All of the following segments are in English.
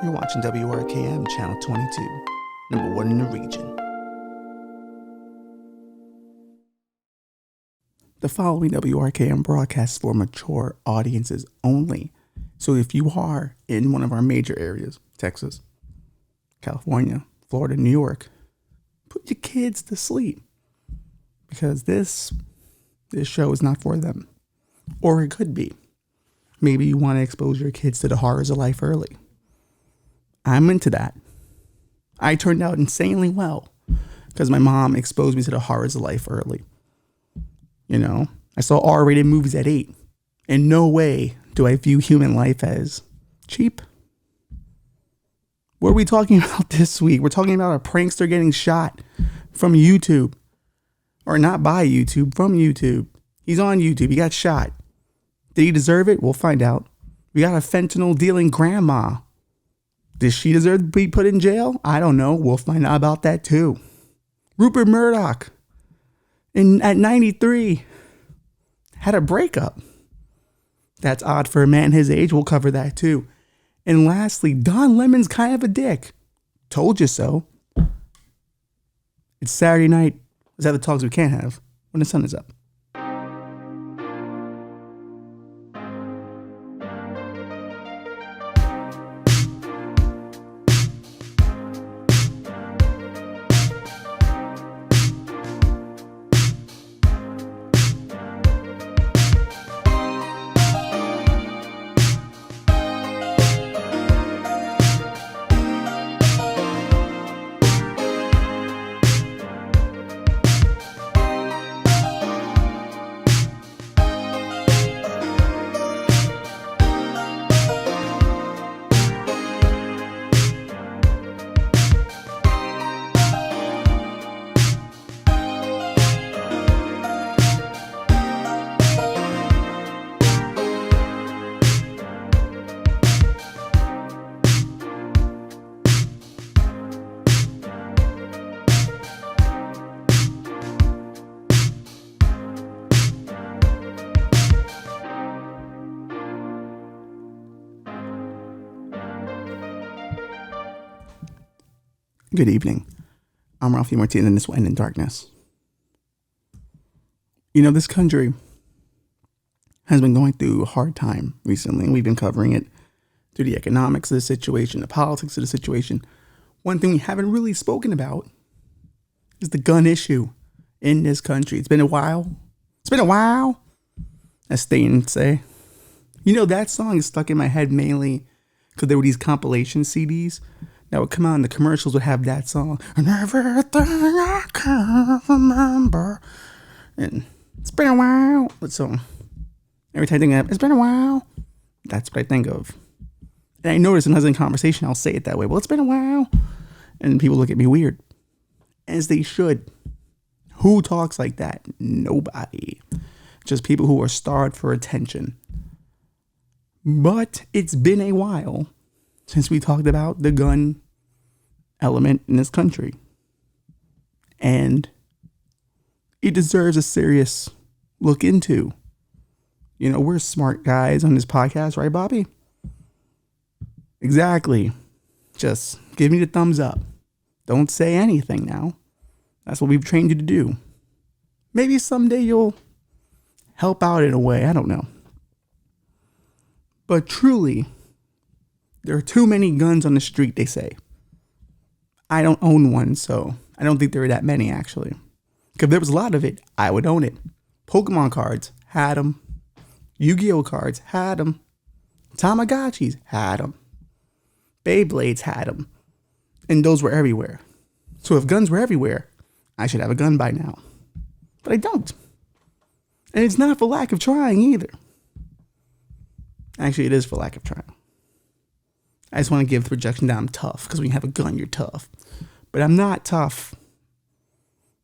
You're watching WRKM Channel 22, number one in the region. The following WRKM broadcast is for mature audiences only. So if you are in one of our major areas, Texas, California, Florida, New York, put your kids to sleep because this show is not for them. Or it could be. Maybe you want to expose your kids to the horrors of life early. I'm into that. I turned out insanely well because my mom exposed me to the horrors of life early. You know, I saw R-rated movies at 8. In no way do I view human life as cheap. What are we talking about this week? We're talking about a prankster getting shot from YouTube. Or not by YouTube, from YouTube. He's on YouTube. He got shot. Did he deserve it? We'll find out. We got a fentanyl dealing grandma. Does she deserve to be put in jail? I don't know. We'll find out about that too. Rupert Murdoc, at 93, had a breakup. That's odd for a man his age. We'll cover that too. And lastly, Don Lemon's kind of a dick. Told you so. It's Saturday night. Let's have the talks we can't have when the sun is up. Good evening. I'm Ralphie Martinez, and this will end in darkness. You know, this country has been going through a hard time recently, and we've been covering it through the economics of the situation, the politics of the situation. One thing we haven't really spoken about is the gun issue in this country. It's been a while. As Stain say. You know, that song is stuck in my head mainly because there were these compilation CDs that would come out and the commercials would have that song. And everything I can remember. And it's been a while. So every time I think of it's been a while, that's what I think of. And I notice in a conversation, I'll say it that way. Well, it's been a while. And people look at me weird. As they should. Who talks like that? Nobody. Just people who are starved for attention. But it's been a while since we talked about the gun element in this country. And it deserves a serious look into. You know, we're smart guys on this podcast, right, Bobby? Exactly. Just give me the thumbs up. Don't say anything now. That's what we've trained you to do. Maybe someday you'll help out in a way. I don't know. But truly, there are too many guns on the street, they say. I don't own one, so I don't think there are that many, actually. Because if there was a lot of it, I would own it. Pokemon cards, had them. Yu-Gi-Oh cards, had them. Tamagotchis, had them. Beyblades, had them. And those were everywhere. So if guns were everywhere, I should have a gun by now. But I don't. And it's not for lack of trying either. Actually, it is for lack of trying. I just want to give the projection that I'm tough. Because when you have a gun, you're tough. But I'm not tough.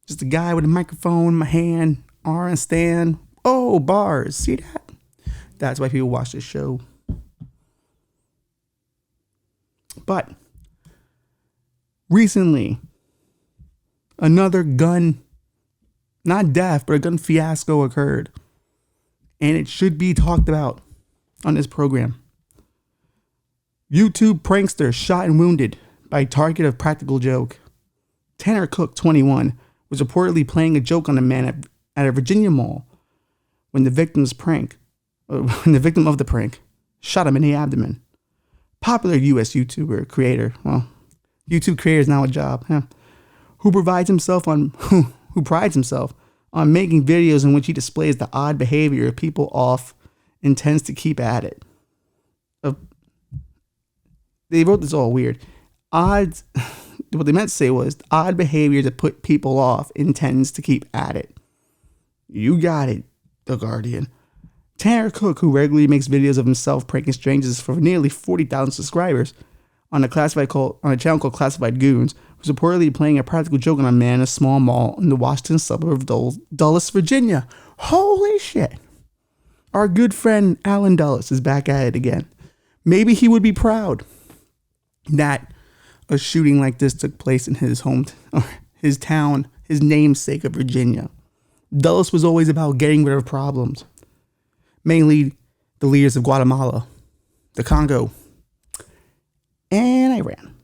Just a guy with a microphone in my hand, arm and stand. Oh, bars. See that? That's why people watch this show. But recently, another gun, not death, but a gun fiasco occurred. And it should be talked about on this program. YouTube prankster shot and wounded by target of practical joke. Tanner Cook, 21, was reportedly playing a joke on a man at a Virginia mall when the victim of the prank shot him in the abdomen. Popular U.S. YouTube creator is now a job, who prides himself on making videos in which he displays the odd behavior of people off and tends to keep at it. They wrote this all weird. What they meant to say was odd behavior to put people off intends to keep at it. You got it, The Guardian. Tanner Cook, who regularly makes videos of himself pranking strangers for nearly 40,000 subscribers on a channel called Classified Goons, was reportedly playing a practical joke on a man in a small mall in the Washington suburb of Dulles, Virginia. Holy shit. Our good friend Alan Dulles is back at it again. Maybe he would be proud that a shooting like this took place in his town, his namesake of Virginia. Dulles was always about getting rid of problems, mainly the leaders of Guatemala, the Congo, and Iran.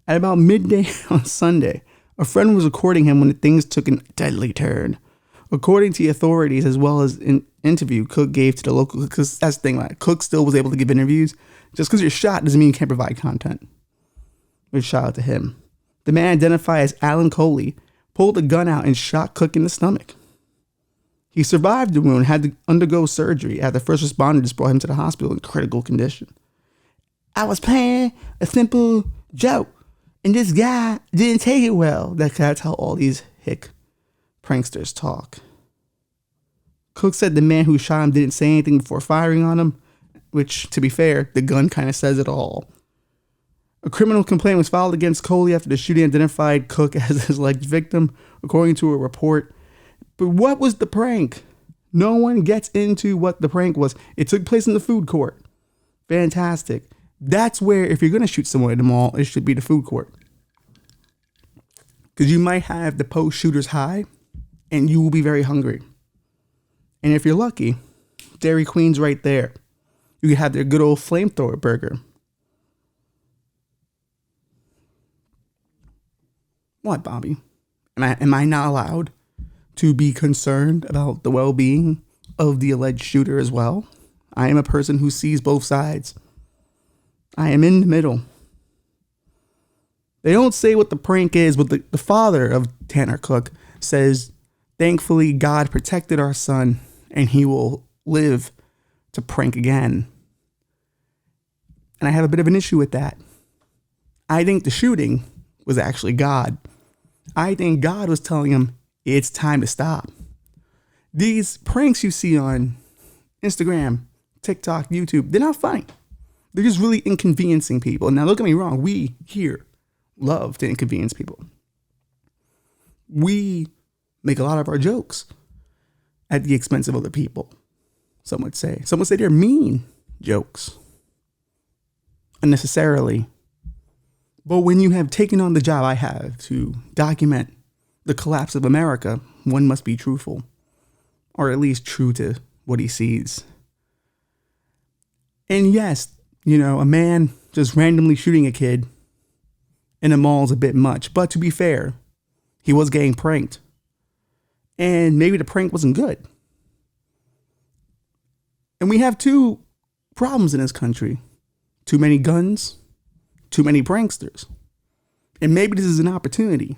At about midday on Sunday, a friend was recording him when things took a deadly turn. According to the authorities, as well as an interview Cook gave to the local, because that's the thing, like Cook still was able to give interviews. Just because you're shot doesn't mean you can't provide content. Which shout out to him. The man identified as Alan Coley pulled a gun out and shot Cook in the stomach. He survived the wound and had to undergo surgery after first responders brought him to the hospital in critical condition. I was playing a simple joke, and this guy didn't take it well. That's how all these hick pranksters talk. Cook said the man who shot him didn't say anything before firing on him, which, to be fair, the gun kind of says it all. A criminal complaint was filed against Coley after the shooting identified Cook as his alleged victim, according to a report. But what was the prank? No one gets into what the prank was. It took place in the food court. Fantastic. That's where, if you're going to shoot someone at the mall, it should be the food court. Because you might have the post-shooter's high, and you will be very hungry. And if you're lucky, Dairy Queen's right there. You can have their good old flamethrower burger. What, Bobby? Am I not allowed to be concerned about the well-being of the alleged shooter as well? I am a person who sees both sides. I am in the middle. They don't say what the prank is, but the father of Tanner Cook says, thankfully, God protected our son, and he will live to prank again. And I have a bit of an issue with that. I think the shooting was actually God. I think God was telling him, it's time to stop. These pranks you see on Instagram, TikTok, YouTube, they're not funny. They're just really inconveniencing people. Now, don't get me wrong. We here love to inconvenience people. We make a lot of our jokes at the expense of other people. Some would say they're mean jokes. Unnecessarily. But when you have taken on the job I have to document the collapse of America, one must be truthful, or at least true to what he sees. And yes, a man just randomly shooting a kid in a mall is a bit much. But to be fair, he was getting pranked. And maybe the prank wasn't good. And we have two problems in this country. Too many guns, too many pranksters. And maybe this is an opportunity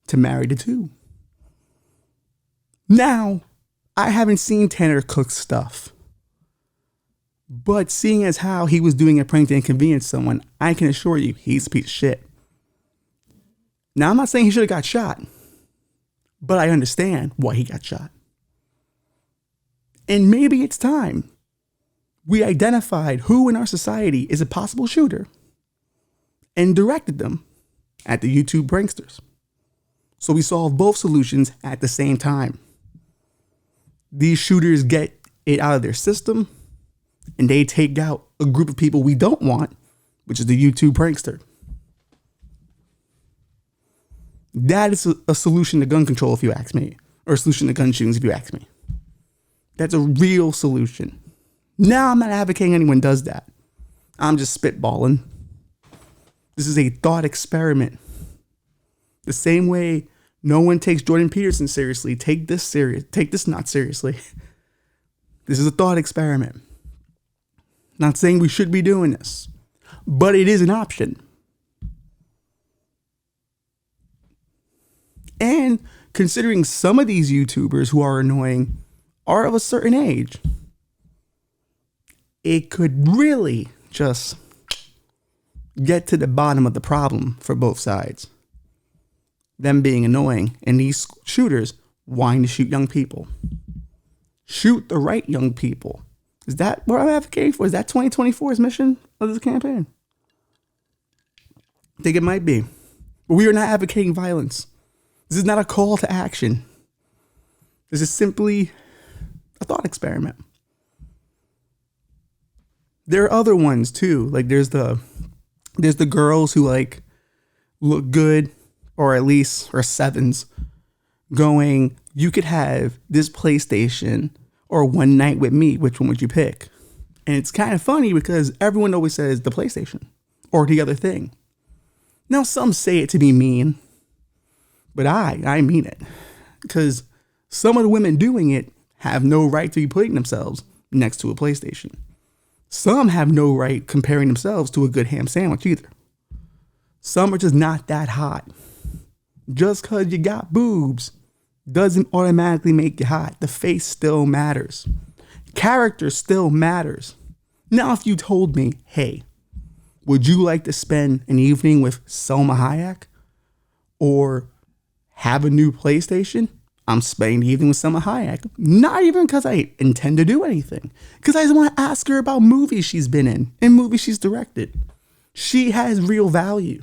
to marry the two. Now, I haven't seen Tanner Cook's stuff. But seeing as how he was doing a prank to inconvenience someone, I can assure you he's a piece of shit. Now, I'm not saying he should have got shot, but I understand why he got shot. And maybe it's time we identified who in our society is a possible shooter and directed them at the YouTube pranksters. So we solve both solutions at the same time. These shooters get it out of their system and they take out a group of people we don't want, which is the YouTube prankster. That is a solution to gun control, if you ask me, or a solution to gun shootings, if you ask me. That's a real solution. Now, I'm not advocating anyone does that. I'm just spitballing. This is a thought experiment. The same way no one takes Jordan Peterson seriously, take this not seriously. This is a thought experiment. Not saying we should be doing this, but it is an option. And considering some of these YouTubers who are annoying are of a certain age, it could really just get to the bottom of the problem for both sides. Them being annoying and these shooters wanting to shoot young people. Shoot the right young people. Is that what I'm advocating for? Is that 2024's mission of this campaign? I think it might be. But we are not advocating violence. This is not a call to action. This is simply a thought experiment. There are other ones too. Like there's the girls who like look good, or at least are sevens, going, you could have this PlayStation or one night with me. Which one would you pick? And it's kind of funny because everyone always says the PlayStation or the other thing. Now some say it to be mean, but I mean it, because some of the women doing it have no right to be putting themselves next to a PlayStation. Some have no right comparing themselves to a good ham sandwich either. Some are just not that hot. Just because you got boobs doesn't automatically make you hot. The face still matters. Character still matters. Now, if you told me, hey, would you like to spend an evening with Selma Hayek or have a new PlayStation? I'm spending the evening with Selma Hayek. Not even because I intend to do anything. Because I just want to ask her about movies she's been in and movies she's directed. She has real value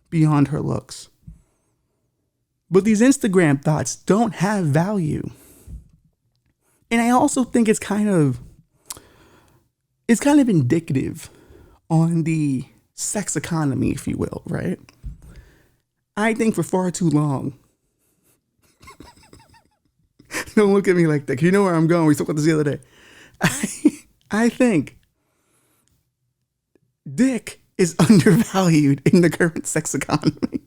beyond her looks. But these Instagram thoughts don't have value. And I also think it's kind of indicative on the sex economy, if you will, right? I think for far too long, don't look at me like that. You know where I'm going. We talked about this the other day. I think dick is undervalued in the current sex economy.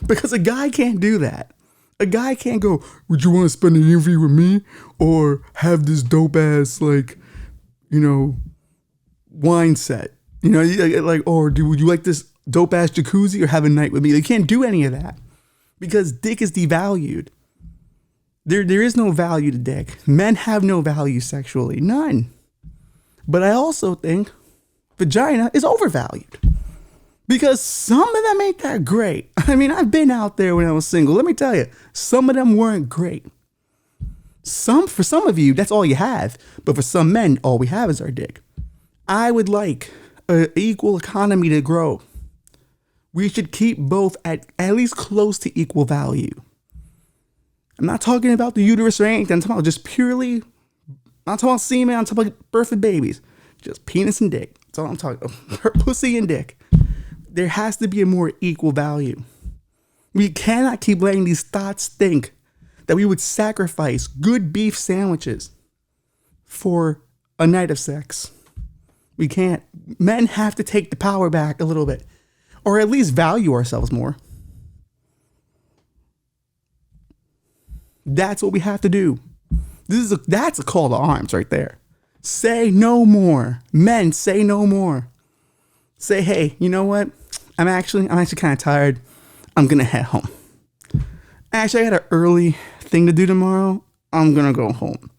Because a guy can't do that. A guy can't go, would you want to spend an evening with me? Or have this dope ass, like, wine set? Like, or would you like this dope ass jacuzzi or have a night with me? They can't do any of that. Because dick is devalued. There is no value to dick. Men have no value sexually. None. But I also think vagina is overvalued. Because some of them ain't that great. I mean, I've been out there when I was single. Let me tell you, some of them weren't great. For some of you, that's all you have. But for some men, all we have is our dick. I would like an equal economy to grow. We should keep both at least close to equal value. I'm not talking about the uterus or anything. I'm talking about just purely, I'm not talking about semen. I'm talking about birth of babies. Just penis and dick. That's all I'm talking about. Pussy and dick. There has to be a more equal value. We cannot keep letting these thoughts think that we would sacrifice good beef sandwiches for a night of sex. We can't. Men have to take the power back a little bit, or at least value ourselves more. That's what we have to do. That's a call to arms right there. Say no more. Men, say no more. Say, hey, you know what? I'm actually kind of tired. I'm going to head home. Actually, I got an early thing to do tomorrow. I'm going to go home.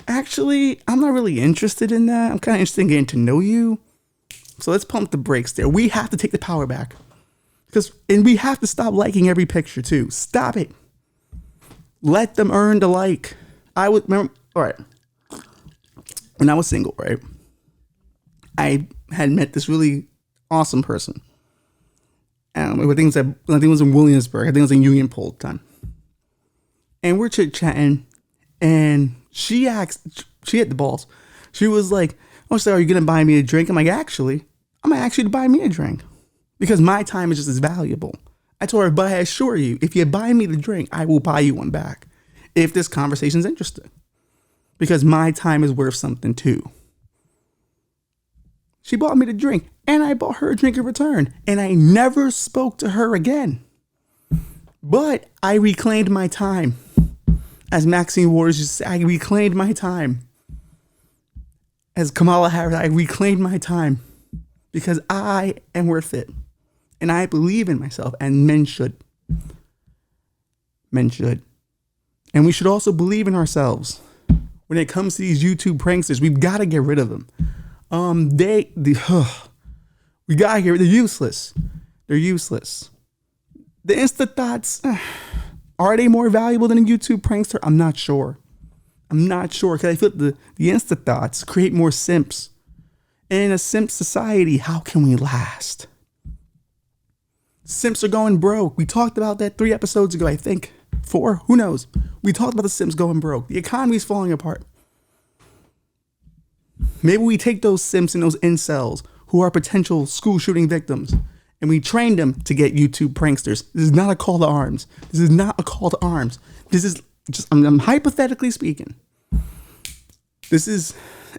Actually, I'm not really interested in that. I'm kind of interested in getting to know you. So let's pump the brakes there. We have to take the power back. And we have to stop liking every picture too. Stop it. Let them earn the like. I would remember, all right. When I was single, right? I had met this really awesome person. I think it was in Williamsburg. I think it was in Union Pole at the time. And we're chit-chatting. And she had the balls. She was like, oh, so are you going to buy me a drink? I'm like, actually, I'm going to ask you to buy me a drink. Because my time is just as valuable. I told her, but I assure you, if you buy me the drink, I will buy you one back. If this conversation's interesting. Because my time is worth something too. She bought me the drink, and I bought her a drink in return, and I never spoke to her again. But I reclaimed my time. As Maxine Waters used to say, I reclaimed my time. As Kamala Harris, I reclaimed my time. Because I am worth it. And I believe in myself, and men should. Men should. And we should also believe in ourselves. When it comes to these YouTube pranksters, we've got to get rid of them. We got to get rid of them. They're useless. They're useless. The Insta thoughts, are they more valuable than a YouTube prankster? I'm not sure. Because I feel the Insta thoughts create more simps. And in a simp society, how can we last? Simps are going broke. We talked about that 3 episodes ago, I think. 4? Who knows? We talked about the simps going broke. The economy's falling apart. Maybe we take those simps and those incels who are potential school shooting victims and we train them to get YouTube pranksters. This is not a call to arms. This is just, I'm hypothetically speaking. This is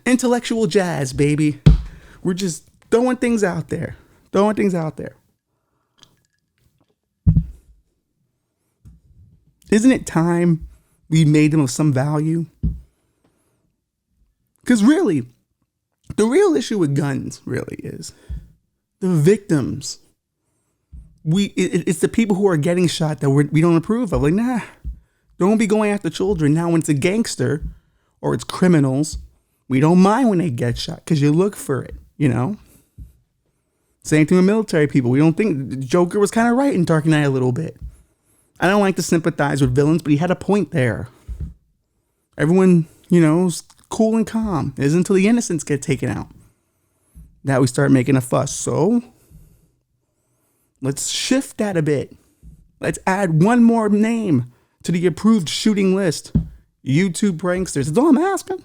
intellectual jazz, baby. We're just throwing things out there. Isn't it time we made them of some value? Because really, the real issue with guns really is the victims. It's the people who are getting shot that we don't approve of. Like, nah, don't be going after children. Now, when it's a gangster or it's criminals, we don't mind when they get shot because you look for it, you know? Same thing with military people. We don't think Joker was kind of right in Dark Knight a little bit. I don't like to sympathize with villains, but he had a point there. Everyone, is cool and calm. It isn't until the innocents get taken out that we start making a fuss. So let's shift that a bit. Let's add one more name to the approved shooting list. YouTube pranksters. That's all I'm asking.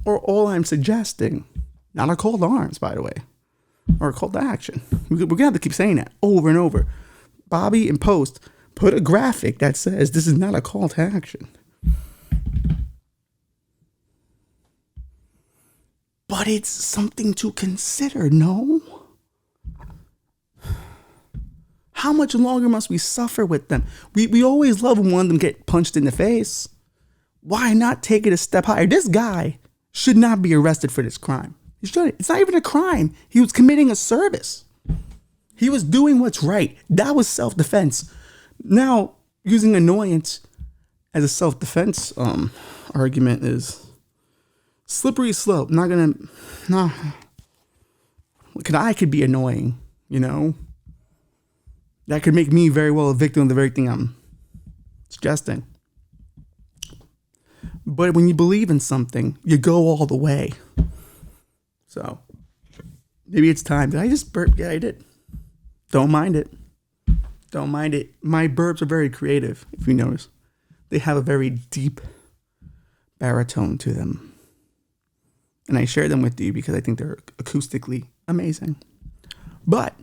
Or all I'm suggesting. Not a call to arms, by the way. Or a call to action. We're going to have to keep saying that over and over. Bobby in post, put a graphic that says this is not a call to action. But it's something to consider, no? How much longer must we suffer with them? We always love when one of them get punched in the face. Why not take it a step higher? This guy should not be arrested for this crime. He shouldn't. It's not even a crime. He was committing a service. He was doing what's right. That was self-defense. Now, using annoyance as a self-defense argument is slippery slope. I could be annoying, That could make me very well a victim of the very thing I'm suggesting. But when you believe in something, you go all the way. So, maybe it's time. Did I just burp? Yeah, I did. Don't mind it. My burps are very creative, if you notice. They have a very deep baritone to them. And I share them with you because I think they're acoustically amazing. But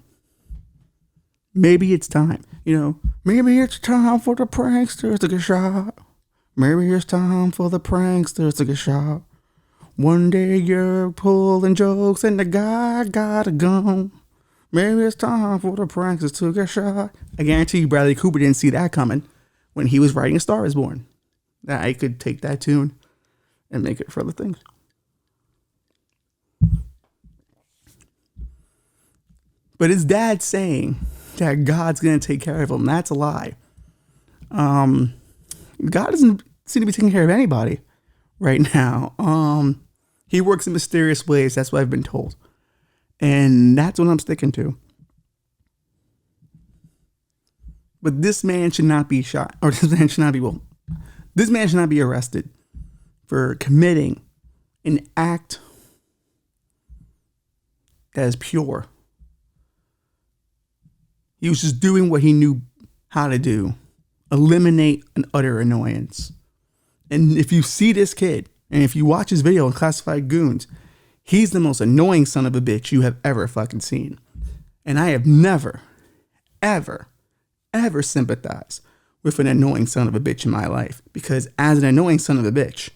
maybe it's time. Maybe it's time for the pranksters to get shot. Maybe it's time for the pranksters to get shot. One day you're pulling jokes and the guy got a gun. Maybe it's time for the pranksters to get shot. I guarantee you Bradley Cooper didn't see that coming when he was writing A Star Is Born. That I could take that tune and make it for other things. But his dad saying that God's going to take care of him, that's a lie. God doesn't seem to be taking care of anybody right now. He works in mysterious ways. That's what I've been told. And that's what I'm sticking to. But this man should not be shot. Or this man should not be arrested for committing an act that is pure. He was just doing what he knew how to do. Eliminate an utter annoyance. And if you see this kid, and if you watch his video on Classified Goons, he's the most annoying son of a bitch you have ever fucking seen. And I have never, ever, ever sympathized with an annoying son of a bitch in my life. Because as an annoying son of a bitch,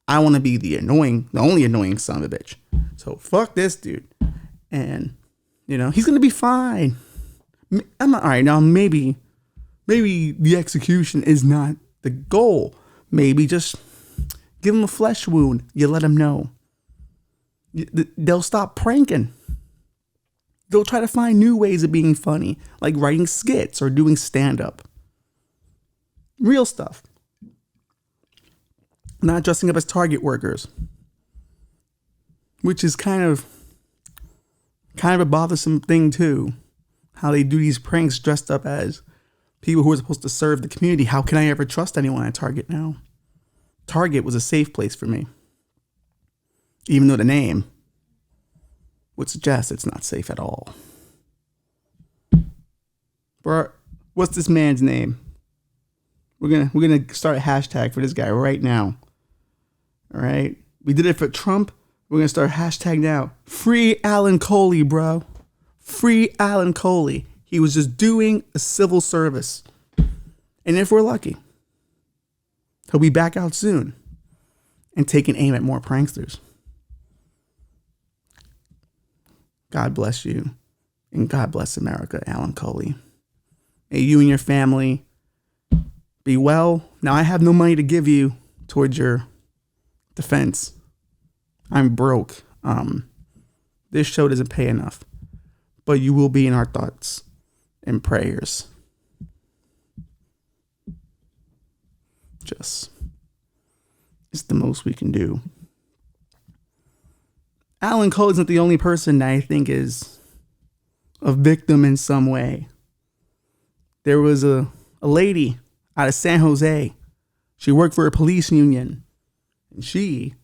I want to be the only annoying son of a bitch. So fuck this dude. And, he's going to be fine. I'm not, all right, now maybe the execution is not the goal. Maybe just give him a flesh wound. You let him know. They'll stop pranking. They'll try to find new ways of being funny, like writing skits or doing stand-up. Real stuff. Not dressing up as Target workers. Which is kind of a bothersome thing too. How they do these pranks dressed up as people who are supposed to serve the community. How can I ever trust anyone at Target now? Target was a safe place for me. Even though the name would suggest it's not safe at all. Bro, what's this man's name? We're gonna start a hashtag for this guy right now. All right? We did it for Trump. We're gonna start a hashtag now. Free Alan Coley, bro. Free Alan Coley. He was just doing a civil service. And if we're lucky, he'll be back out soon and taking aim at more pranksters. God bless you. And God bless America, Alan Coley. May you and your family be well. Now, I have no money to give you towards your defense. I'm broke. This show doesn't pay enough. But you will be in our thoughts and prayers. It's the most we can do. Alan Coley's not the only person that I think is a victim in some way. There was a lady out of San Jose. She worked for a police union. And she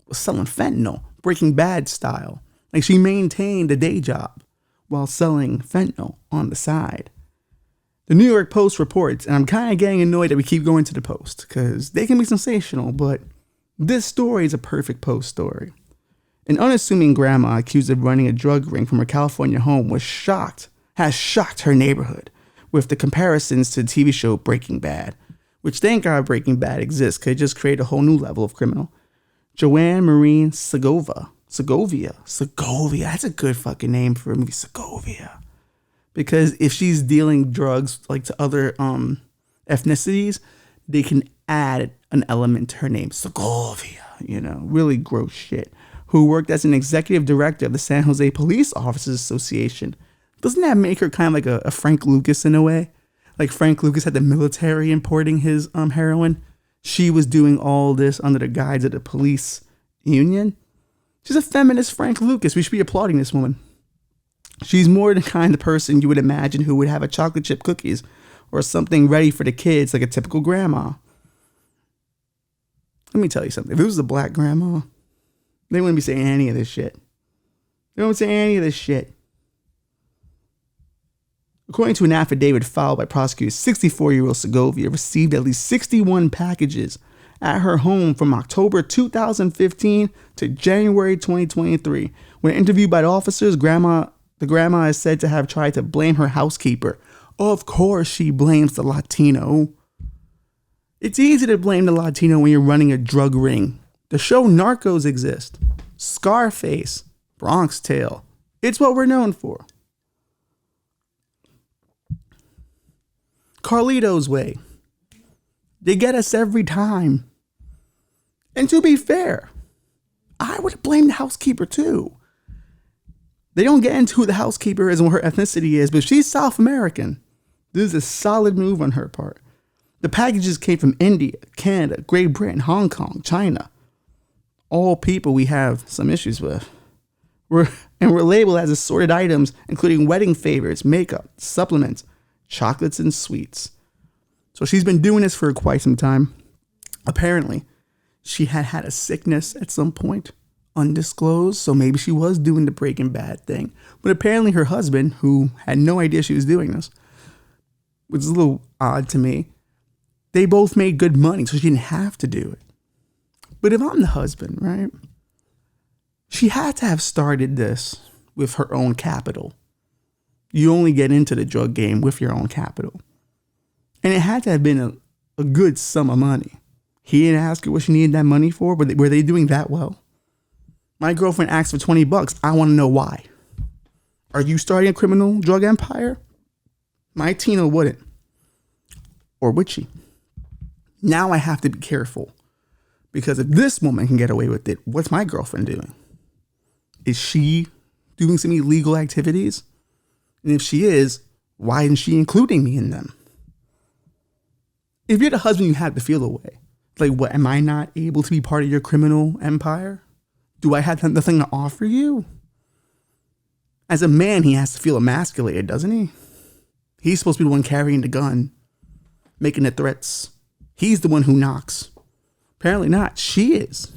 was selling fentanyl, Breaking Bad style. Like, she maintained a day job while selling fentanyl on the side. The New York Post reports, and I'm kind of getting annoyed that we keep going to the Post because they can be sensational, but this story is a perfect Post story. An unassuming grandma accused of running a drug ring from her California home has shocked her neighborhood with the comparisons to the TV show Breaking Bad, which, thank God Breaking Bad exists because it just created a whole new level of criminal. Joanne Marie Segovia, that's a good fucking name for a movie, Segovia. Because if she's dealing drugs like to other ethnicities, they can add an element to her name, Segovia, really gross shit. Who worked as an executive director of the San Jose Police Officers Association. Doesn't that make her kind of like a Frank Lucas in a way? Like Frank Lucas had the military importing his heroin. She was doing all this under the guise of the police union. She's a feminist Frank Lucas. We should be applauding this woman. She's more the kind of person you would imagine who would have a chocolate chip cookies or something ready for the kids like a typical grandma. Let me tell you something. If it was a black grandma, they wouldn't be saying any of this shit. They won't say any of this shit. According to an affidavit filed by prosecutors, 64-year-old Segovia received at least 61 packages at her home from October 2015 to January 2023. When interviewed by the officers, the grandma is said to have tried to blame her housekeeper. Of course she blames the Latino. It's easy to blame the Latino when you're running a drug ring. The show Narcos exists. Scarface. Bronx Tale. It's what we're known for. Carlito's Way. They get us every time. And to be fair, I would blame the housekeeper too. They don't get into who the housekeeper is and what her ethnicity is, but she's South American. This is a solid move on her part. The packages came from India, Canada, Great Britain, Hong Kong, China. All people we have some issues with. We're labeled as assorted items, including wedding favors, makeup, supplements, chocolates, and sweets. So she's been doing this for quite some time. Apparently, she had a sickness at some point, undisclosed, so maybe she was doing the Breaking Bad thing. But apparently her husband, who had no idea she was doing this, which is a little odd to me, they both made good money, so she didn't have to do it. But if I'm the husband, right, she had to have started this with her own capital. You only get into the drug game with your own capital. And it had to have been a good sum of money. He didn't ask her what she needed that money for, but were they doing that well? My girlfriend asked for $20. I want to know why. Are you starting a criminal drug empire? My Tina wouldn't. Or would she? Now I have to be careful. Because if this woman can get away with it, what's my girlfriend doing? Is she doing some illegal activities? And if she is, why isn't she including me in them? If you're the husband, you have to feel away. Like, what, am I not able to be part of your criminal empire? Do I have nothing to offer you? As a man, he has to feel emasculated, doesn't he? He's supposed to be the one carrying the gun, making the threats. He's the one who knocks. Apparently not. She is.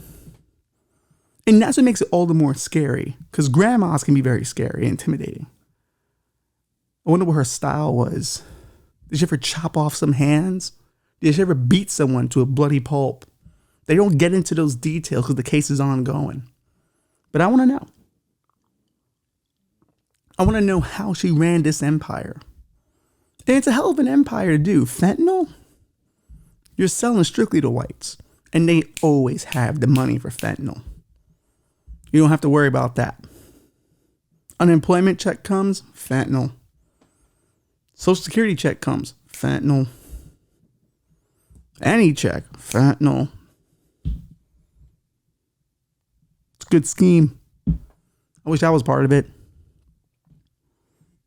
And that's what makes it all the more scary, because grandmas can be very scary and intimidating. I wonder what her style was. Did she ever chop off some hands? Did she ever beat someone to a bloody pulp? They don't get into those details because the case is ongoing. But I want to know. I want to know how she ran this empire. And it's a hell of an empire to do. Fentanyl? You're selling strictly to whites. And they always have the money for fentanyl. You don't have to worry about that. Unemployment check comes, fentanyl. Social security check comes, fentanyl. Any check, fentanyl. It's a good scheme. I wish I was part of it.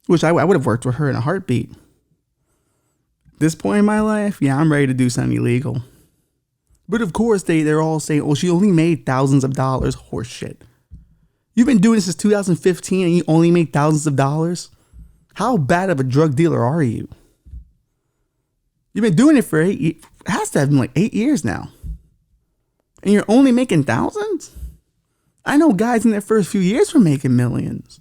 Wish I would have worked with her in a heartbeat. At this point in my life, yeah, I'm ready to do something illegal. But of course, they're all saying, oh, she only made thousands of dollars. Horse shit. You've been doing this since 2015 and you only make thousands of dollars? How bad of a drug dealer are you? You've been doing it for 8 years. It has to have been like 8 years now. And you're only making thousands? I know guys in their first few years were making millions.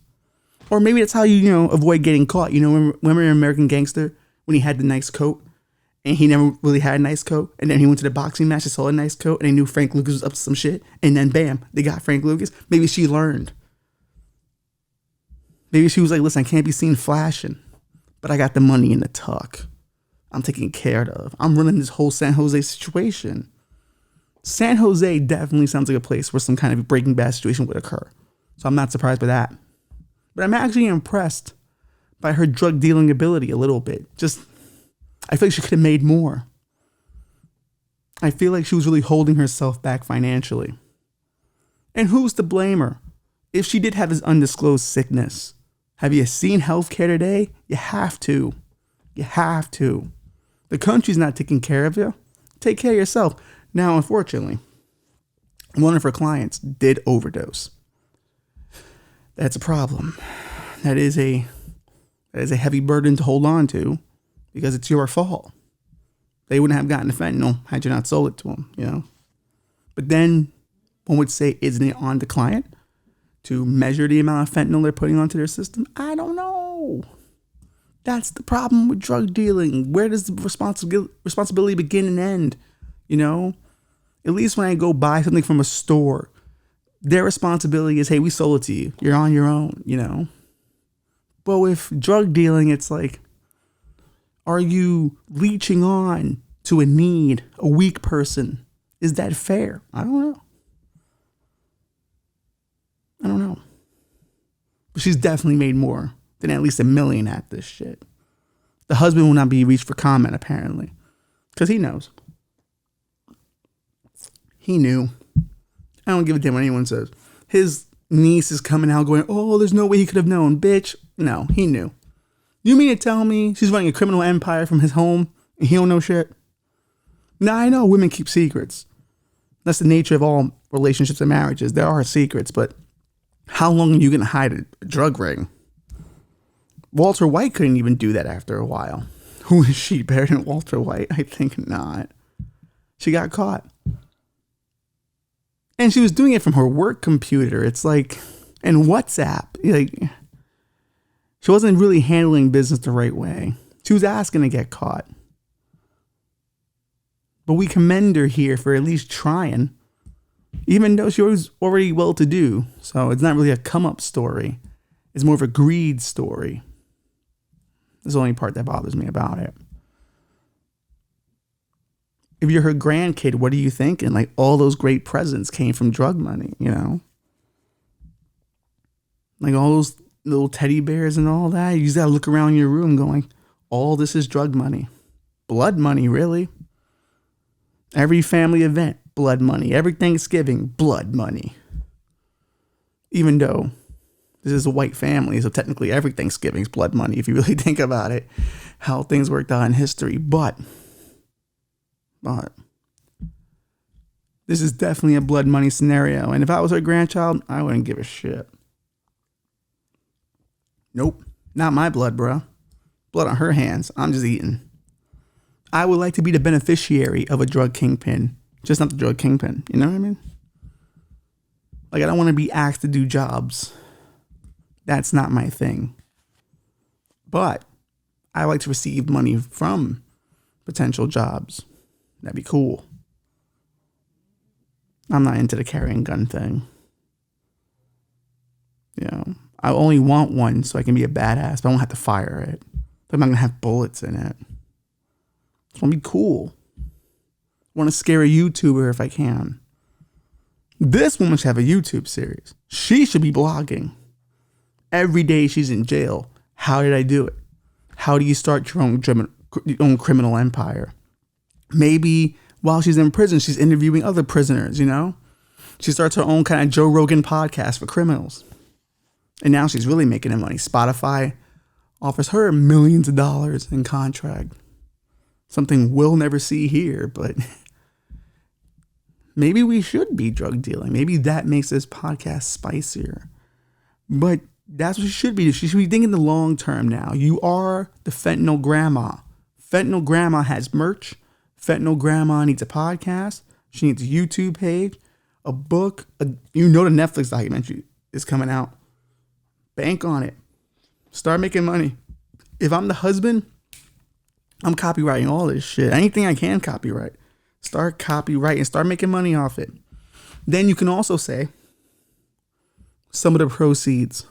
Or maybe that's how you avoid getting caught. Remember American Gangster when he had the nice coat and he never really had a nice coat? And then he went to the boxing match and saw a nice coat and they knew Frank Lucas was up to some shit. And then bam, they got Frank Lucas. Maybe she learned. Maybe she was like, listen, I can't be seen flashing, but I got the money in the tuck. I'm taken care of. I'm running this whole San Jose situation. San Jose definitely sounds like a place where some kind of Breaking Bad situation would occur. So I'm not surprised by that. But I'm actually impressed by her drug dealing ability a little bit. I feel like she could have made more. I feel like she was really holding herself back financially. And who's to blame her? If she did have this undisclosed sickness, have you seen healthcare today? You have to. You have to. The country's not taking care of you. Take care of yourself. Now, unfortunately, one of her clients did overdose. That's a problem. That is a heavy burden to hold on to because it's your fault. They wouldn't have gotten the fentanyl had you not sold it to them, But then one would say, isn't it on the client to measure the amount of fentanyl they're putting onto their system? I don't know. That's the problem with drug dealing. Where does the responsibility begin and end? At least when I go buy something from a store, their responsibility is, hey, we sold it to you. You're on your own, But with drug dealing, it's like, are you leeching on to a need, a weak person? Is that fair? I don't know. But she's definitely made more than at least $1 million at this shit. The husband will not be reached for comment, apparently. Because he knows. He knew. I don't give a damn what anyone says. His niece is coming out going, oh, there's no way he could have known. Bitch. No, he knew. You mean to tell me she's running a criminal empire from his home and he don't know shit? Now, I know women keep secrets. That's the nature of all relationships and marriages. There are secrets, but how long are you going to hide a drug ring? Walter White couldn't even do that after a while. Who is she, better than Walter White? I think not. She got caught. And she was doing it from her work computer. It's like, and WhatsApp. She wasn't really handling business the right way. She was asking to get caught. But we commend her here for at least trying. Even though she was already well-to-do. So it's not really a come-up story. It's more of a greed story. That's the only part that bothers me about it. If you're her grandkid, what are you thinking? Like, all those great presents came from drug money, Like all those little teddy bears and all that. You just gotta look around your room going, all this is drug money. Blood money, really. Every family event, blood money. Every Thanksgiving, blood money. Even though this is a white family, so technically every Thanksgiving's blood money, if you really think about it, how things worked out in history. But this is definitely a blood money scenario. And if I was her grandchild, I wouldn't give a shit. Nope, not my blood, bro. Blood on her hands. I'm just eating. I would like to be the beneficiary of a drug kingpin, just not the drug kingpin. You know what I mean? Like, I don't want to be asked to do jobs. That's not my thing. But I like to receive money from potential jobs. That'd be cool. I'm not into the carrying gun thing. You know, I only want one so I can be a badass, but I won't have to fire it. I'm not going to have bullets in it. It's going to be cool. I want to scare a YouTuber if I can. This woman should have a YouTube series. She should be blogging. Every day she's in jail. How did I do it? How do you start your own criminal empire? Maybe while she's in prison, she's interviewing other prisoners, you know? She starts her own kind of Joe Rogan podcast for criminals. And now she's really making money. Spotify offers her millions of dollars in contract. Something we'll never see here, but maybe we should be drug dealing. Maybe that makes this podcast spicier. But that's what she should be. She should be thinking the long term now. You are the fentanyl grandma. Fentanyl grandma has merch. Fentanyl grandma needs a podcast. She needs a YouTube page, a book. The Netflix documentary is coming out. Bank on it. Start making money. If I'm the husband, I'm copywriting all this shit. Anything I can copyright. Start copywriting. Start making money off it. Then you can also say some of the proceeds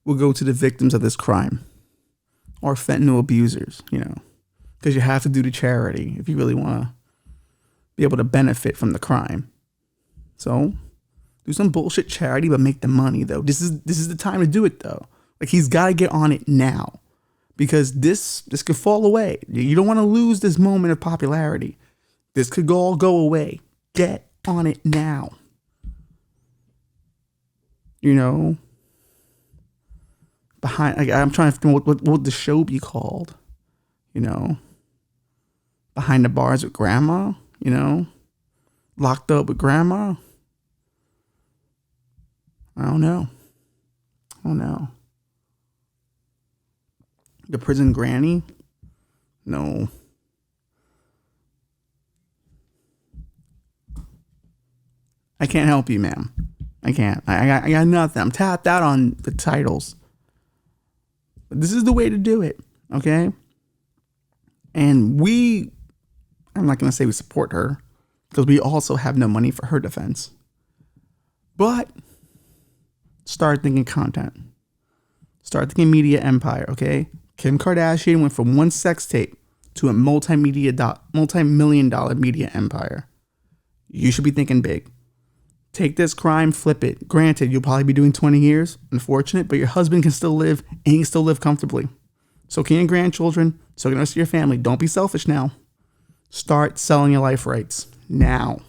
will go to the victims of this crime or fentanyl abusers, you know, because you have to do the charity if you really want to be able to benefit from the crime. So do some bullshit charity, but make the money though. This is the time to do it though. Like, he's got to get on it now because this could fall away. You don't want to lose this moment of popularity. This could all go away. Get on it now. You know, I'm trying to think what would the show be called? You know, Behind the Bars with Grandma, you know, Locked Up with Grandma. I don't know. The Prison Granny? No. I can't help you, ma'am. I can't. I got nothing. I'm tapped out on the titles. But this is the way to do it, okay? And I'm not going to say we support her because we also have no money for her defense. But start thinking content. Start thinking media empire, okay? Kim Kardashian went from one sex tape to a multi-million-dollar media empire. You should be thinking big. Take this crime, flip it. Granted, you'll probably be doing 20 years. Unfortunate, but your husband can still live and he can still live comfortably. So can your grandchildren. So can the rest of your family. Don't be selfish now. Start selling your life rights now.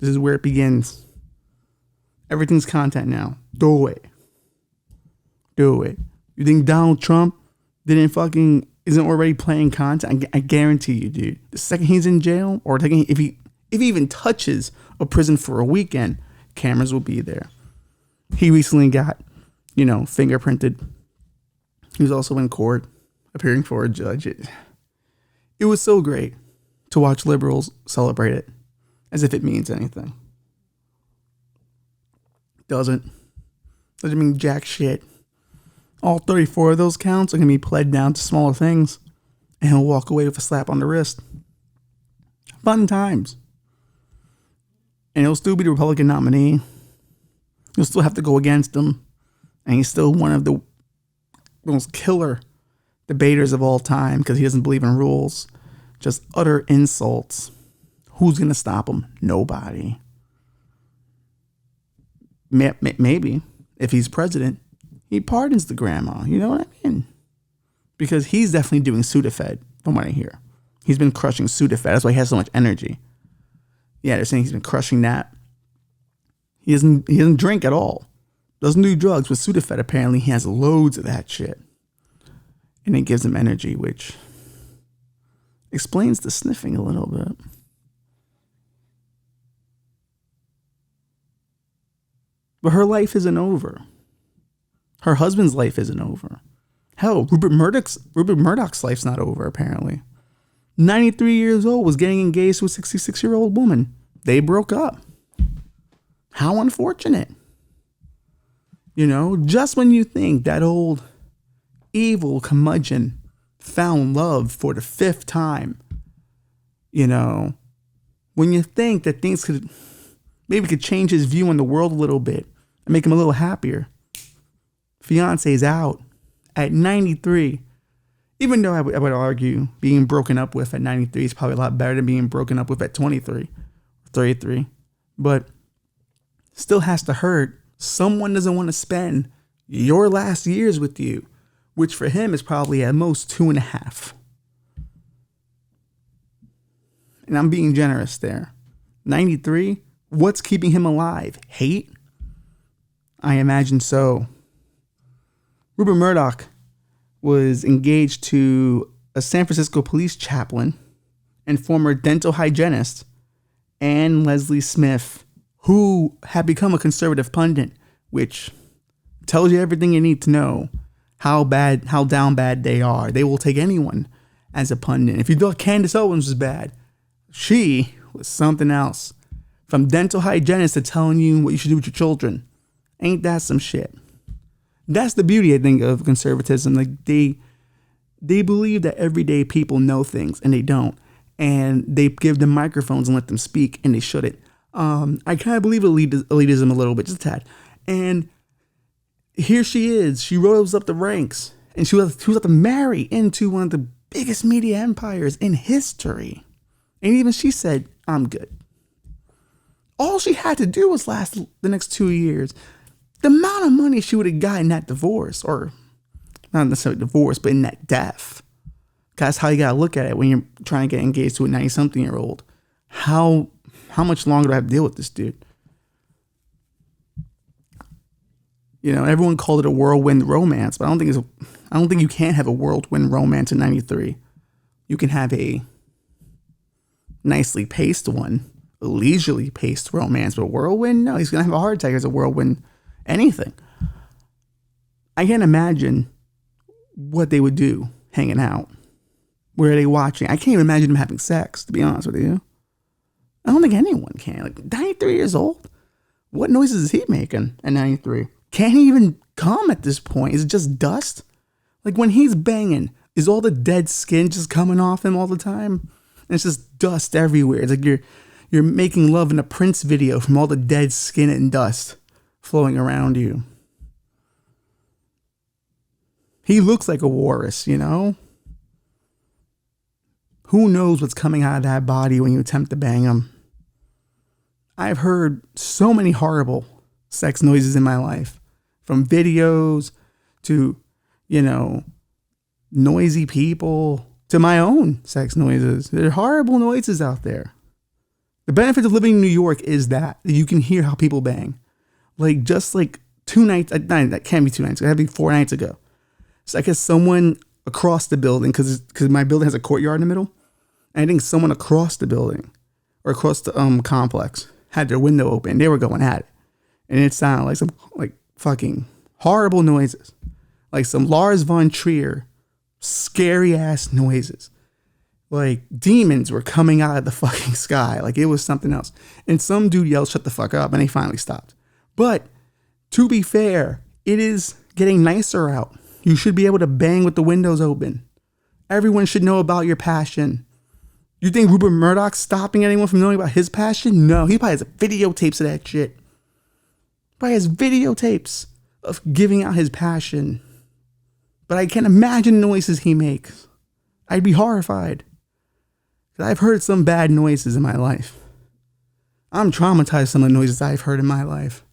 This is where it begins. Everything's content now. Do it. You think Donald Trump isn't already playing content? I guarantee you, dude. The second he's in jail, or if he even touches a prison for a weekend, cameras will be there. He recently got, fingerprinted. He was also in court, appearing for a judge. It was so great to watch liberals celebrate it as if it means anything. Doesn't mean jack shit. All 34 of those counts are going to be pled down to smaller things, and he'll walk away with a slap on the wrist. Fun times. And he'll still be the Republican nominee. You'll still have to go against him. And he's still one of the most killer debaters of all time because he doesn't believe in rules. Just utter insults. Who's going to stop him? Nobody. Maybe if he's president, he pardons the grandma. You know what I mean? Because he's definitely doing Sudafed, from what I hear. He's been crushing Sudafed. That's why he has so much energy. Yeah, they're saying he's been crushing that. He doesn't drink at all. Doesn't do drugs. With Sudafed, apparently, he has loads of that shit. And it gives him energy, which explains the sniffing a little bit. But her life isn't over. Her husband's life isn't over. Hell, Rupert Murdoc's life's not over, apparently. 93 years old, was getting engaged to a 66-year-old woman. They broke up. How unfortunate. You know, just when you think that old evil curmudgeon found love for the 5th time, you know, when you think that things could change his view on the world a little bit and make him a little happier, fiance's out at 93. Even though I would argue being broken up with at 93 is probably a lot better than being broken up with at 23, 33. But still has to hurt. Someone doesn't want to spend your last years with you, which for him is probably at most 2.5. And I'm being generous there. 93, what's keeping him alive? Hate? I imagine so. Rupert Murdoc was engaged to a San Francisco police chaplain and former dental hygienist, Anne Leslie Smith, who had become a conservative pundit, which tells you everything you need to know how down bad they are. They will take anyone as a pundit. If you thought Candace Owens was bad, she was something else. From dental hygienist to telling you what you should do with your children. Ain't that some shit? That's the beauty, I think, of conservatism. Like they believe that everyday people know things and they don't. And they give them microphones and let them speak, and they shouldn't. I kind of believe elitism a little bit, just a tad. And here she is. She rose up the ranks, and she was about to marry into one of the biggest media empires in history. And even she said, I'm good. All she had to do was last the next 2 years. The amount of money she would have gotten in that divorce, or not necessarily divorce, but in that death. That's how you got to look at it when you're trying to get engaged to a 90-something-year-old. How much longer do I have to deal with this dude? You know, everyone called it a whirlwind romance, but I don't think you can have a whirlwind romance in 93. You can have a nicely paced one, a leisurely paced romance, but whirlwind, no, he's gonna have a heart attack as a whirlwind anything. I can't imagine what they would do hanging out. Where are they watching? I can't even imagine them having sex, to be honest with you. I don't think anyone can. Like, 93 years old? What noises is he making at 93? Can't he even come at this point? Is it just dust? Like, when he's banging, is all the dead skin just coming off him all the time? And it's just dust everywhere. It's like you're making love in a Prince video from all the dead skin and dust flowing around you. He looks like a walrus, you know? Who knows what's coming out of that body when you attempt to bang him? I've heard so many horrible sex noises in my life. From videos to, you know, noisy people to my own sex noises. There are horrible noises out there. The benefit of living in New York is that you can hear how people bang. Like, just like 2 nights, that can't be 2 nights, it had to be 4 nights ago. So I guess someone across the building, because my building has a courtyard in the middle, and I think someone across the building or across the complex had their window open. They were going at it, and it sounded like some like fucking horrible noises, like some Lars von Trier scary ass noises. Like demons were coming out of the fucking sky. Like it was something else. And some dude yelled, "Shut the fuck up," and they finally stopped. But to be fair, it is getting nicer out. You should be able to bang with the windows open. Everyone should know about your passion. You think Rupert Murdoc's stopping anyone from knowing about his passion? No, he probably has videotapes of that shit. Probably has videotapes of giving out his passion. But I can't imagine noises he makes. I'd be horrified. I've heard some bad noises in my life. I'm traumatized by some of the noises I've heard in my life.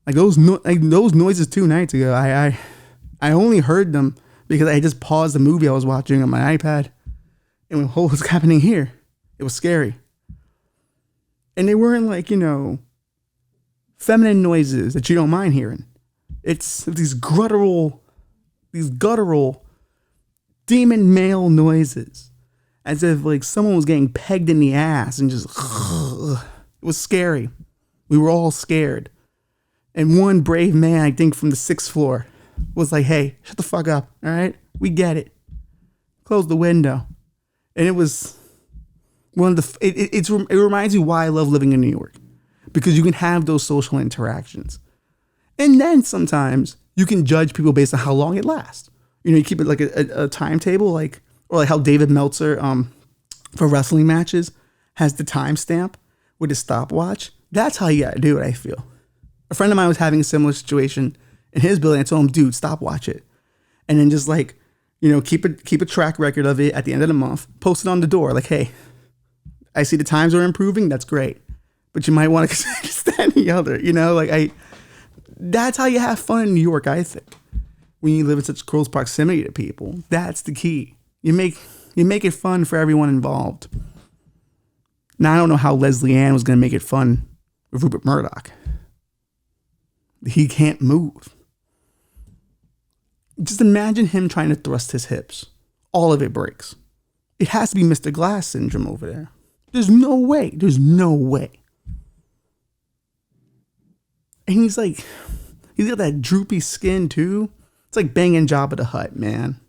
Like those noises 2 nights ago, I only heard them because I just paused the movie I was watching on my iPad, and what was happening here? It was scary, and they weren't like, feminine noises that you don't mind hearing. It's these guttural demon male noises, as if like someone was getting pegged in the ass and just. It was scary. We were all scared. And one brave man, I think from the 6th floor, was like, hey, shut the fuck up, all right? We get it. Close the window. And it was one of the, it reminds you why I love living in New York. Because you can have those social interactions. And then sometimes you can judge people based on how long it lasts. You keep it like a timetable, or like how David Meltzer, for wrestling matches, has the timestamp with his stopwatch. That's how you gotta do it, I feel. A friend of mine was having a similar situation in his building. I told him, dude, stopwatch it. And then just keep a track record of it at the end of the month. Post it on the door. Like, hey, I see the times are improving. That's great. But you might want to extend the other, That's how you have fun in New York, I think. When you live in such close proximity to people. That's the key. You make it fun for everyone involved. Now, I don't know how Leslie Ann was going to make it fun with Rupert Murdoc. He can't move. Just imagine him trying to thrust his hips. All of it breaks. It has to be Mr. Glass syndrome over there. There's no way. And he's got that droopy skin too. It's like banging Jabba the Hutt, man.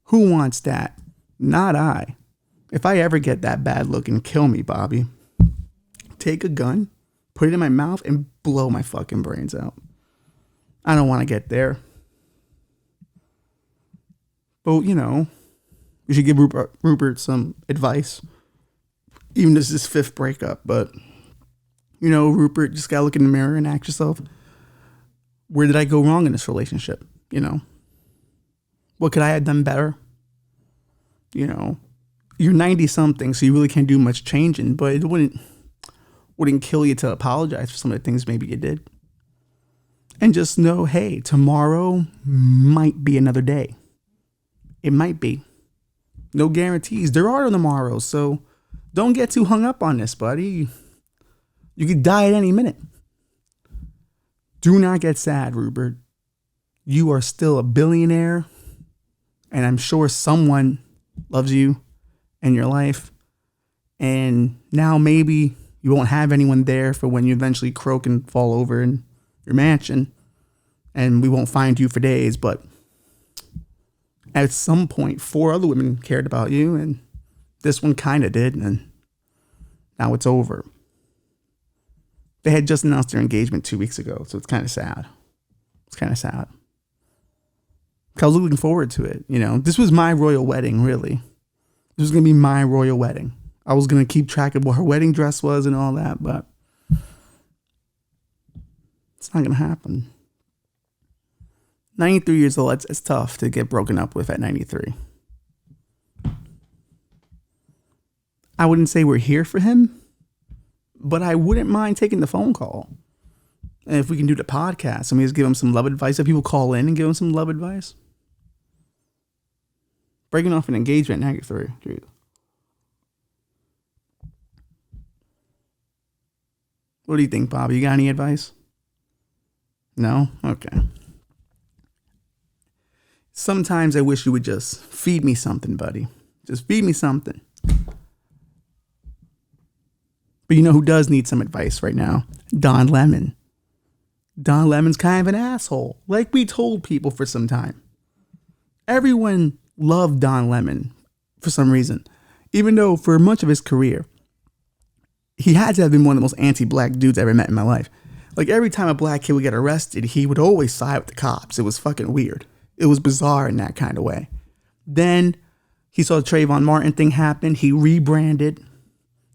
Who wants that? Not I. If I ever get that bad looking, kill me, Bobby. Take a gun, put it in my mouth, and blow my fucking brains out. I don't want to get there. But, we should give Rupert some advice. Even this is his 5th breakup. But, Rupert, just got to look in the mirror and ask yourself, where did I go wrong in this relationship? What could I have done better? You're 90-something, so you really can't do much changing, but it wouldn't kill you to apologize for some of the things maybe you did. And just know, hey, tomorrow might be another day. It might be. No guarantees. There are tomorrows, so don't get too hung up on this, buddy. You could die at any minute. Do not get sad, Rupert. You are still a billionaire, and I'm sure someone loves you in your life. And now maybe you won't have anyone there for when you eventually croak and fall over in your mansion, and we won't find you for days. But at some point, 4 other women cared about you, and this one kind of did, and now it's over. They had just announced their engagement 2 weeks ago, so it's kind of sad. I was looking forward to it. This was my royal wedding, really. This was going to be my royal wedding. I was going to keep track of what her wedding dress was and all that, but it's not going to happen. 93 years old, it's tough to get broken up with at 93. I wouldn't say we're here for him, but I wouldn't mind taking the phone call. And if we can do the podcast, just give him some love advice. If people call in and give him some love advice. Breaking off an engagement at 93. Jeez. What do you think, Bob? You got any advice? No? Okay. Sometimes I wish you would just feed me something, buddy. Just feed me something. But you know who does need some advice right now? Don Lemon. Don Lemon's kind of an asshole, like we told people for some time. Everyone loved Don Lemon for some reason, even though for much of his career, he had to have been one of the most anti-black dudes I ever met in my life. Like every time a black kid would get arrested, he would always side with the cops. It was fucking weird. It was bizarre in that kind of way. Then he saw the Trayvon Martin thing happen. He rebranded,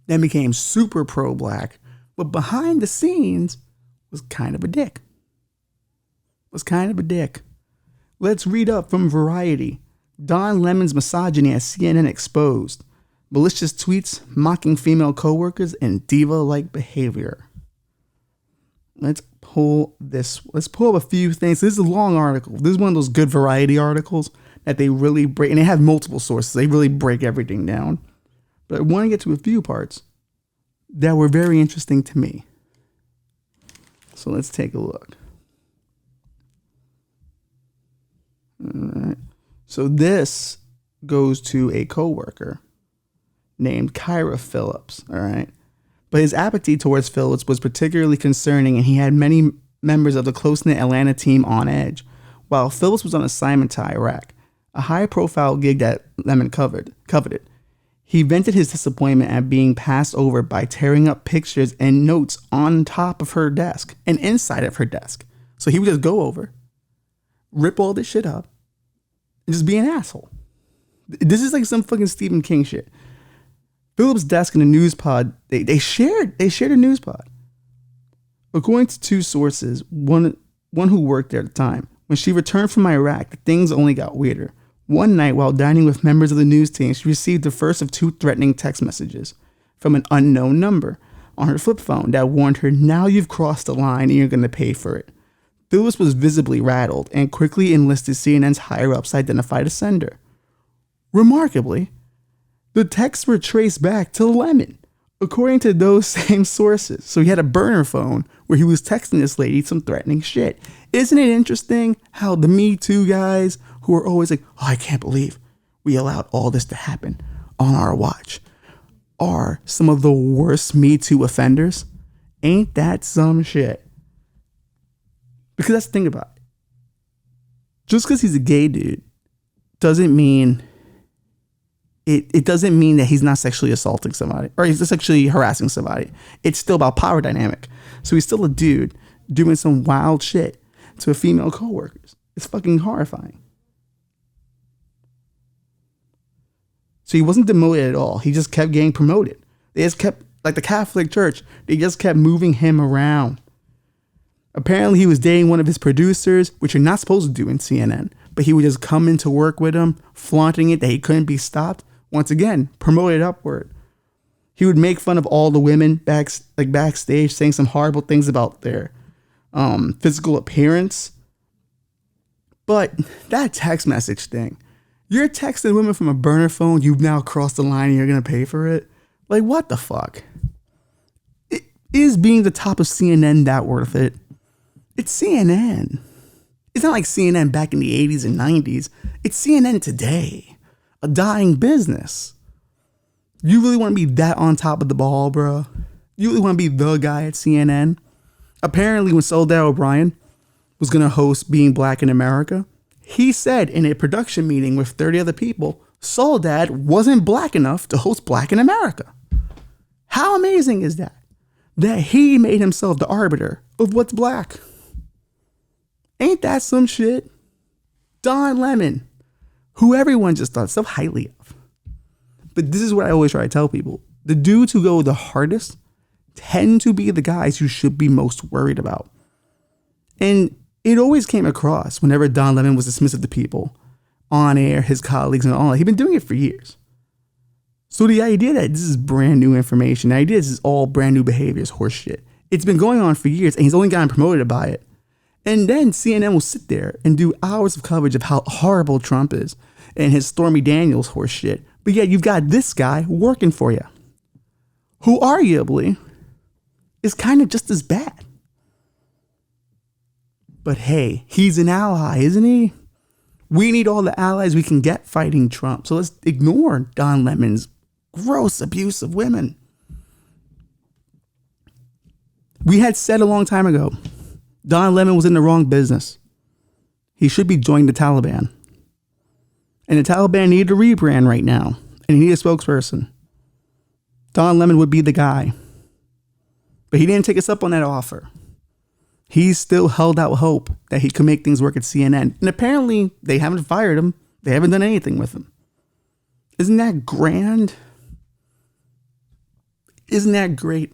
then became super pro-black, but behind the scenes was kind of a dick. Let's read up from Variety. Don Lemon's misogyny at CNN exposed. Malicious tweets, mocking female coworkers, and diva-like behavior. Let's pull up a few things. This is a long article. This is one of those good variety articles that they really break, and they have multiple sources. They really break everything down. But I want to get to a few parts that were very interesting to me. So let's take a look. All right. So this goes to a coworker named Kyra Phillips. All right. But his apathy towards Phillips was particularly concerning, and he had many members of the close-knit Atlanta team on edge. While Phillips was on assignment to Iraq, a high-profile gig that Lemon coveted, he vented his disappointment at being passed over by tearing up pictures and notes on top of her desk and inside of her desk. So he would just go over, rip all this shit up, and just be an asshole. This is like some fucking Stephen King shit. Phillips' desk in the news pod, they shared a news pod. According to two sources, one who worked there at the time, when she returned from Iraq, things only got weirder. One night, while dining with members of the news team, she received the first of two threatening text messages from an unknown number on her flip phone that warned her, "Now you've crossed the line and you're going to pay for it." Phillips was visibly rattled and quickly enlisted CNN's higher-ups to identify the sender. Remarkably, the texts were traced back to Lemon, according to those same sources. So he had a burner phone where he was texting this lady some threatening shit. Isn't it interesting how the Me Too guys who are always like, "Oh, I can't believe we allowed all this to happen on our watch," are some of the worst Me Too offenders? Ain't that some shit? Because that's the thing about it. Just because he's a gay dude doesn't mean it doesn't mean that he's not sexually assaulting somebody or he's sexually harassing somebody. It's still about power dynamic. So he's still a dude doing some wild shit to a female coworkers. It's fucking horrifying. So he wasn't demoted at all. He just kept getting promoted. They just kept, like the Catholic Church, they just kept moving him around. Apparently he was dating one of his producers, which you're not supposed to do in CNN, but he would just come into work with him, flaunting it that he couldn't be stopped. Once again, promoted upward. He would make fun of all the women backstage, saying some horrible things about their physical appearance. But that text message thing, you're texting women from a burner phone, you've now crossed the line and you're going to pay for it? Like, what the fuck? Is being the top of CNN that worth it? It's CNN. It's not like CNN back in the 80s and 90s. It's CNN today. A dying business. You really want to be that on top of the ball, bro? You really want to be the guy at CNN? Apparently, when Soledad O'Brien was going to host Being Black in America, he said in a production meeting with 30 other people, Soledad wasn't black enough to host Black in America. How amazing is that? That he made himself the arbiter of what's black. Ain't that some shit? Don Lemon, who everyone just thought so highly of. But this is what I always try to tell people. The dudes who go the hardest tend to be the guys you should be most worried about. And it always came across whenever Don Lemon was dismissive to people on air, his colleagues and all that. He'd been doing it for years. So the idea that this is brand new information, the idea this is all brand new behavior is horseshit. It's been going on for years and he's only gotten promoted by it. And then CNN will sit there and do hours of coverage of how horrible Trump is and his Stormy Daniels horseshit. But yet you've got this guy working for you, who arguably is kind of just as bad. But hey, he's an ally, isn't he? We need all the allies we can get fighting Trump. So let's ignore Don Lemon's gross abuse of women. We had said a long time ago, Don Lemon was in the wrong business. He should be joining the Taliban. And the Taliban need a rebrand right now. And he need a spokesperson. Don Lemon would be the guy. But he didn't take us up on that offer. He still held out hope that he could make things work at CNN. And apparently they haven't fired him. They haven't done anything with him. Isn't that grand? Isn't that great?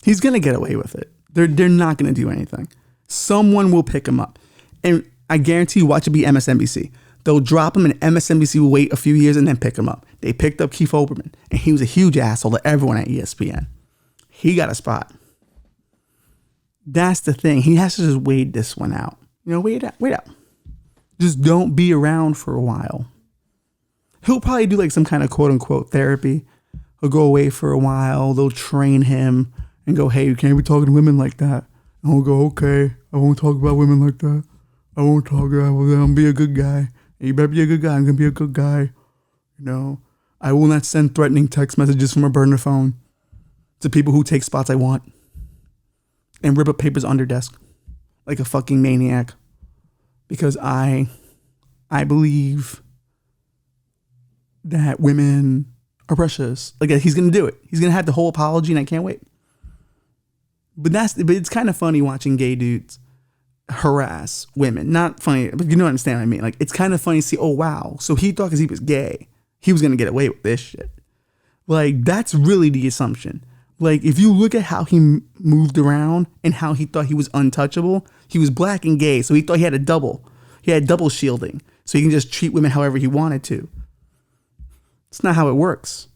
He's going to get away with it. They're not going to do anything. Someone will pick him up. And I guarantee you, watch it be MSNBC. They'll drop him and MSNBC will wait a few years and then pick him up. They picked up Keith Olbermann and he was a huge asshole to everyone at ESPN. he got a spot. That's the thing. He has to just wait this one out. Wait out. Just don't be around for a while. He'll probably do like some kind of quote unquote therapy. He'll go away for a while. They'll train him and go, hey, you can't be talking to women like that. And he'll go, okay, I won't talk about women like that. I won't talk about them. I'm be a good guy. And you better be a good guy. I'm going to be a good guy. I will not send threatening text messages from a burner phone to people who take spots I want and rip up papers under desk like a fucking maniac. Because I believe that women are precious. Like, he's going to do it. He's going to have the whole apology, and I can't wait. But it's kind of funny watching gay dudes harass women. Not funny, but you know what I understand what I mean. Like, it's kind of funny to see, oh, wow. So he thought because he was gay, he was going to get away with this shit. Like, that's really the assumption. Like, if you look at how he moved around and how he thought he was untouchable, he was black and gay, so he thought he had double shielding, so he can just treat women however he wanted to. It's not how it works.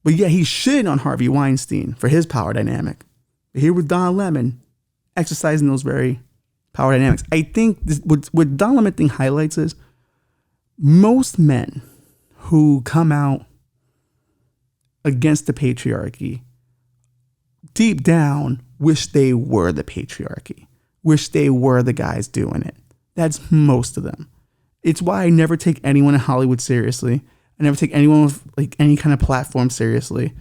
But yeah, he shit on Harvey Weinstein for his power dynamic. But here with Don Lemon, exercising those very power dynamics. I think what Don Lemon thing highlights is most men who come out against the patriarchy deep down wish they were the patriarchy, wish they were the guys doing it. That's most of them. It's why I never take anyone in Hollywood seriously. I never take anyone with like any kind of platform seriously.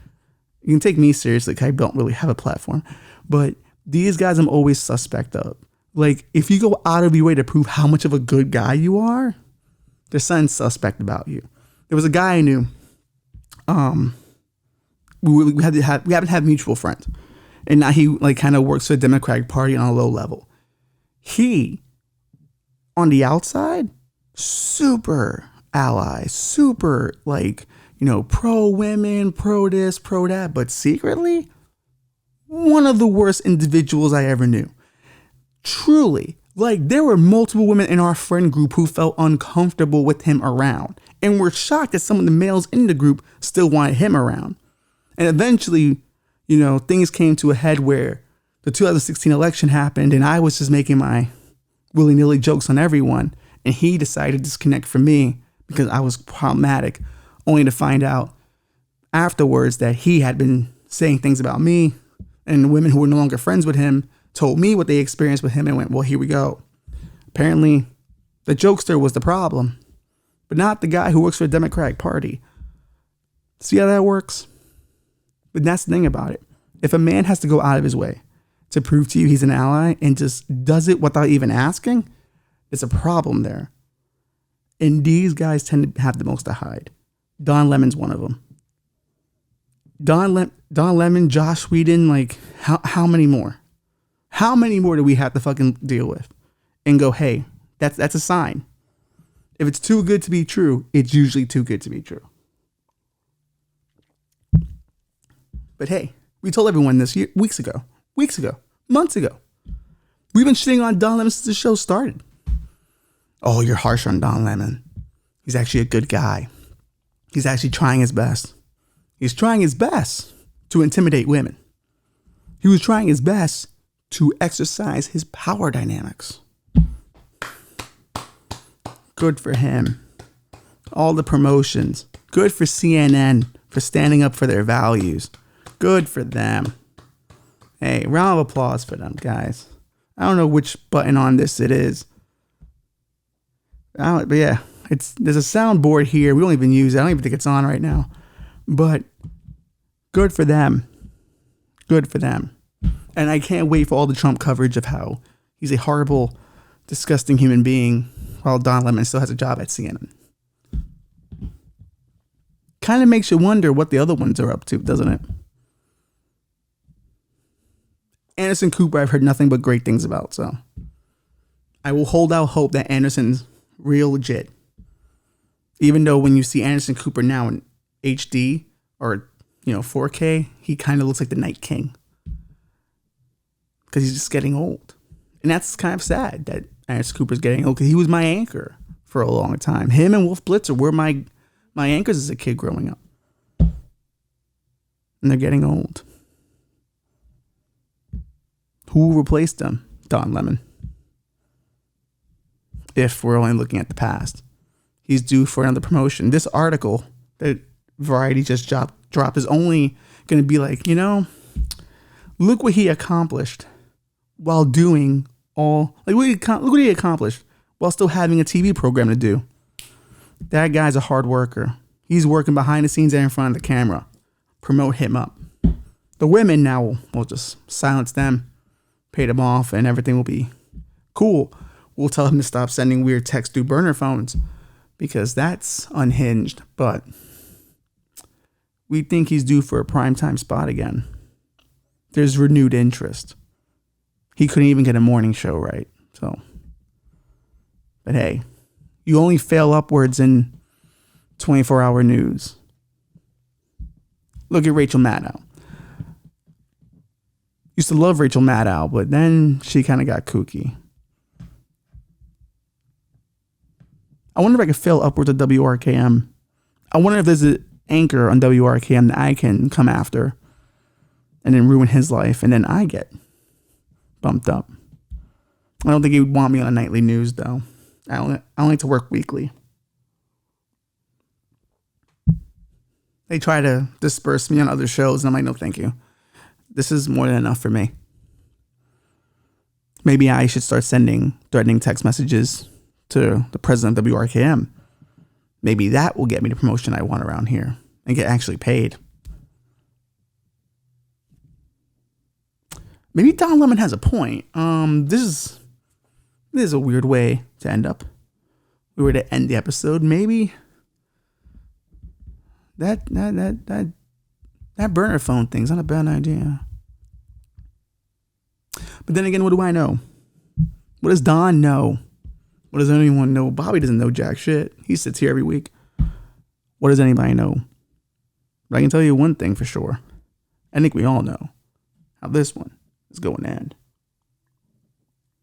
You can take me seriously because I don't really have a platform. But these guys I'm always suspect of. Like, if you go out of your way to prove how much of a good guy you are, there's something suspect about you. There was a guy I knew. We happen to have mutual friends. And now he like kind of works for the Democratic Party on a low level. He, on the outside, super ally, super like, pro women, pro this, pro that, but secretly, one of the worst individuals I ever knew. Truly, like, there were multiple women in our friend group who felt uncomfortable with him around and were shocked that some of the males in the group still wanted him around. And eventually, things came to a head where the 2016 election happened and I was just making my willy-nilly jokes on everyone. And he decided to disconnect from me because I was problematic, only to find out afterwards that he had been saying things about me, and the women who were no longer friends with him told me what they experienced with him and went, well, here we go. Apparently, the jokester was the problem, but not the guy who works for the Democratic Party. See how that works? But that's the thing about it. If a man has to go out of his way to prove to you he's an ally and just does it without even asking, it's a problem there. And these guys tend to have the most to hide. Don Lemon's one of them. Don Lemon, Josh Whedon, like, how many more? How many more do we have to fucking deal with? And go, hey, that's a sign. If it's too good to be true, it's usually too good to be true. But hey, we told everyone this weeks ago, months ago. We've been shitting on Don Lemon since the show started. Oh, you're harsh on Don Lemon. He's actually a good guy. He's actually trying his best. He's trying his best to intimidate women. He was trying his best to exercise his power dynamics. Good for him. All the promotions. Good for CNN for standing up for their values. Good for them. Hey, round of applause for them, guys. I don't know which button on this it is. But yeah, there's a soundboard here. We don't even use it. I don't even think it's on right now. But good for them. Good for them. And I can't wait for all the Trump coverage of how he's a horrible, disgusting human being while Don Lemon still has a job at CNN. Kind of makes you wonder what the other ones are up to, doesn't it? Anderson Cooper, I've heard nothing but great things about, so I will hold out hope that Anderson's real legit. Even though when you see Anderson Cooper now in HD or 4K, he kind of looks like the Night King because he's just getting old, and that's kind of sad that Anderson Cooper's getting old because he was my anchor for a long time. Him and Wolf Blitzer were my anchors as a kid growing up, and they're getting old. Who replaced him? Don Lemon. If we're only looking at the past, he's due for another promotion. This article that Variety just dropped is only going to be like, look what he accomplished while doing look what he accomplished while still having a TV program to do. That guy's a hard worker. He's working behind the scenes and in front of the camera. Promote him up. The women now will just silence them, pay them off, and everything will be cool. We'll tell him to stop sending weird texts through burner phones because that's unhinged. But we think he's due for a primetime spot again. There's renewed interest. He couldn't even get a morning show right. But hey, you only fail upwards in 24-hour news. Look at Rachel Maddow. Used to love Rachel Maddow, but then she kind of got kooky. I wonder if I could fail upwards at WRKM. I wonder if there's an anchor on WRKM that I can come after and then ruin his life, and then I get bumped up. I don't think he would want me on a nightly news, though. I don't like to work weekly. They try to disperse me on other shows, and I'm like, no, thank you. This is more than enough for me. Maybe I should start sending threatening text messages to the president of WRKM. Maybe that will get me the promotion I want around here and get actually paid. Maybe Don Lemon has a point. This is a weird way to end up. We were to end the episode. Maybe that burner phone thing's not a bad idea. But then again, what do I know? What does Don know? What does anyone know? Bobby doesn't know jack shit. He sits here every week. What does anybody know? But I can tell you one thing for sure. I think we all know how this one is going to end.